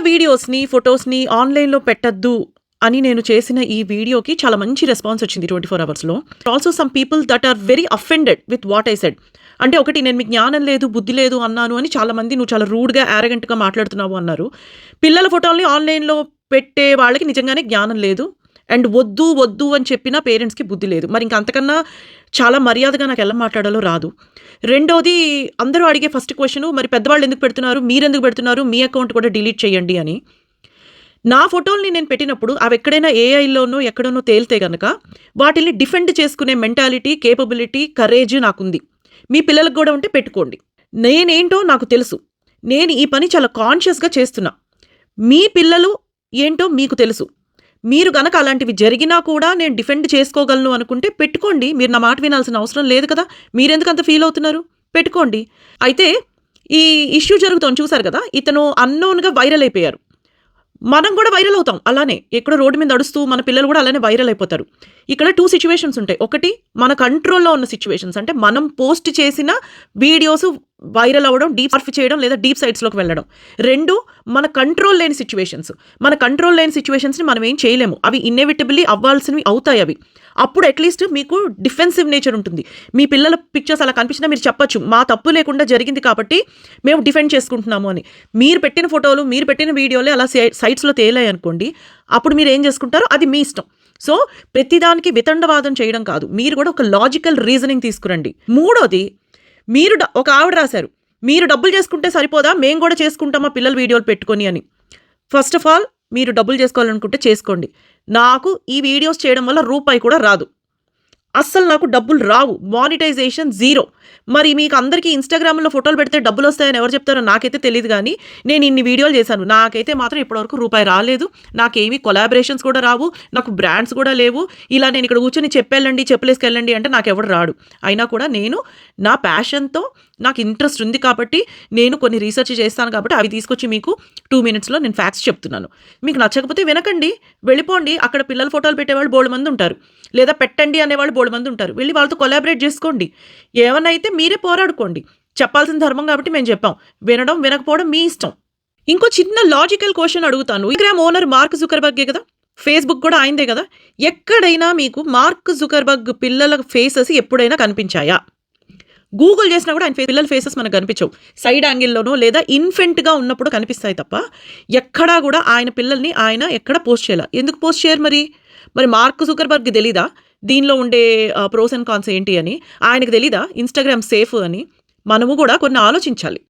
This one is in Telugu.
వీడియోస్‌ని, ఫోటోస్‌ని ఆన్‌లైన్‌లో పెట్టొద్దు అని నేను చేసిన ఈ వీడియోకి చాలా మంచి రెస్పాన్స్ వచ్చింది 24 అవర్స్‌లో. Also some people that are very offended with what I said. అంటే ఒకటి నేను మీకు జ్ఞానం లేదు, బుద్ధి లేదు అన్నాను అని చాలామంది నువ్వు చాలా రూడ్‌గా, యారగెంట్‌గా మాట్లాడుతున్నావు అన్నారు. పిల్లల ఫోటోల్ని ఆన్‌లైన్‌లో పెట్టే వాళ్ళకి నిజంగానే జ్ఞానం లేదు. అండ్ వద్దు, వద్దు అని చెప్పిన పేరెంట్స్‌కి బుద్ధి లేదు. మరి ఇంక అంతకన్నా చాలా మర్యాదగా నాకు ఎలా మాట్లాడాలో రాదు. రెండోది అందరూ అడిగే ఫస్ట్ క్వెషను మరి పెద్దవాళ్ళు ఎందుకు పెడుతున్నారు? మీరెందుకు పెడుతున్నారు? మీ అకౌంట్ కూడా డిలీట్ చేయండి అని. నా ఫోటోల్ని నేను పెట్టినప్పుడు అవి ఎక్కడైనా ఏఐలోనో ఎక్కడనో తేలితే గనక వాటిల్ని డిఫెండ్ చేసుకునే మెంటాలిటీ, కేపబిలిటీ, కరేజ్ నాకుంది. మీ పిల్లలకు గూడా ఉంటే పెట్టుకోండి. నేనేంటో నాకు తెలుసు. నేను ఈ పని చాలా కాన్షియస్‌గా చేస్తున్నా. మీ పిల్లలు ఏంటో మీకు తెలుసు. మీరు గనక అలాంటివి జరిగినా కూడా నేను డిఫెండ్ చేసుకోగలను అనుకుంటే పెట్టుకోండి. మీరు నా మాట వినాల్సిన అవసరం లేదు కదా! మీరెందుకు అంత ఫీల్ అవుతున్నారు? పెట్టుకోండి. అయితే ఈ ఇష్యూ జరుగుతోంది చూసారు కదా! ఇతను అన్నోన్‌గా వైరల్ అయిపోయారు. మనం కూడా వైరల్ అవుతాం అలానే. ఎక్కడో రోడ్డు మీద నడుస్తూ మన పిల్లలు కూడా అలానే వైరల్ అయిపోతారు. ఇక్కడ 2 సిట్యుయేషన్స్ ఉంటాయి. ఒకటి మన కంట్రోల్‌లో ఉన్న సిట్యుయేషన్స్. అంటే మనం పోస్ట్ చేసిన వీడియోస్ వైరల్ అవ్వడం, డీప్ సర్ఫ్ చేయడం లేదా డీప్ సైట్స్‌లోకి వెళ్ళడం. 2 మన కంట్రోల్ లేని సిట్యుయేషన్స్. మన కంట్రోల్ లేని సిట్యుయేషన్స్‌ని మనం ఏం చేయలేము. అవి ఇన్నెవిటబుల్లీ అవ్వాల్సినవి అవుతాయి అవి. అప్పుడు అట్‌లీస్ట్ మీకు డిఫెన్సివ్ నేచర్ ఉంటుంది. మీ పిల్లల పిక్చర్స్ అలా కనిపించినా మీరు చెప్పొచ్చు. మా తప్పు లేకుండా జరిగింది కాబట్టి మేము డిఫెండ్ చేసుకుంటున్నాము అని. మీరు పెట్టిన ఫోటోలు, మీరు పెట్టిన వీడియోలే అలా సైట్స్‌లో తేలాయనుకోండి. అప్పుడు మీరు ఏం చేసుకుంటారో అది మీ ఇష్టం. సో, ప్రతిదానికి వితండవాదం చేయడం కాదు. మీరు కూడా ఒక లాజికల్ రీజనింగ్ తీసుకురండి. మూడోది మీరు ఒక ఆవిడ రాశారు. మీరు డబ్బులు చేసుకుంటే సరిపోదా? మేము కూడా చేసుకుంటాం మా పిల్లల వీడియోలు పెట్టుకొని అని. ఫస్ట్ ఆఫ్ ఆల్ మీరు డబ్బులు చేసుకోవాలనుకుంటే చేసుకోండి. నాకు ఈ వీడియోస్ చేయడం వల్ల రూపాయి కూడా రాదు. అస్సలు నాకు డబ్బులు రావు. మానిటైజేషన్ 0. మరి మీకు అందరికీ ఇన్‌స్టాగ్రామ్‌లో ఫోటోలు పెడితే డబ్బులొస్తాయని ఎవరు చెప్తారో నాకైతే తెలీదు గానీ, నేను ఇన్ని వీడియోలు చేశాను. నాకైతే మాత్రం ఇప్పటివరకు రూపాయి రాలేదు. నాకేమి కొలాబరేషన్స్ కూడా రావు. నాకు బ్రాండ్స్ కూడా లేవు. ఇలా నేను ఇక్కడ కూర్చొని చెప్పెళ్ళండి, చెప్పులేసుకెళ్ళండి అంటే నాకెవడు రాడు. అయినా కూడా నేను నా ప్యాషన్‌తో నాకు ఇంట్రెస్ట్ ఉంది కాబట్టి, నేను కొన్ని రీసెర్చ్ చేస్తాను కాబట్టి, అవి తీసుకొచ్చి మీకు 2 మినిట్స్‌లో నేను ఫ్యాక్ట్స్ చెప్తున్నాను. మీకు నచ్చకపోతే వినకండి. వెళ్ళిపోండి. అక్కడ పిల్లల ఫోటోలు పెట్టేవాళ్ళు బోలెడుమంది ఉంటారు. లేదా పెట్టండి అనేవాళ్ళు బోలెడుమంది ఉంటారు. వెళ్ళి వాళ్ళతో కొలాబరేట్ చేసుకోండి. ఏమన్నా అయితే మీరే పోరాడుకోండి. చెప్పాల్సిన ధర్మం కాబట్టి మేము చెప్పాం. వినడం, వినకపోవడం మీ ఇష్టం. ఇంకో చిన్న లాజికల్ క్వెషన్ అడుగుతాను. ఇన్‌స్టాగ్రామ్ ఓనర్ మార్క్ జుకర్బర్గే కదా! ఫేస్‌బుక్ కూడా ఆయనదే కదా! ఎక్కడైనా మీకు మార్క్ జుకర్బర్గ్ పిల్లల ఫేసెస్ ఎప్పుడైనా కనిపించాయా? గూగుల్ చేసినా కూడా ఆయన పిల్లల ఫేసెస్ మనకు కనిపించవు. సైడ్ యాంగిల్‌లోనో లేదా ఇన్ఫెంట్‌గా ఉన్నప్పుడు కనిపిస్తాయి తప్ప, ఎక్కడా కూడా ఆయన పిల్లల్ని ఆయన ఎక్కడ పోస్ట్ చేయలా. ఎందుకు పోస్ట్ చేయరు మరి? మరి మార్క్ జుకర్బర్గ్‌కి తెలీదా? దీనిలో ఉండే ప్రోస్ అండ్ కాన్స్ ఏంటి అని? ఆయనకు తెలీదా ఇన్‌స్టాగ్రామ్ సేఫ్ అని? మనము కూడా కొన్ని ఆలోచించాలి.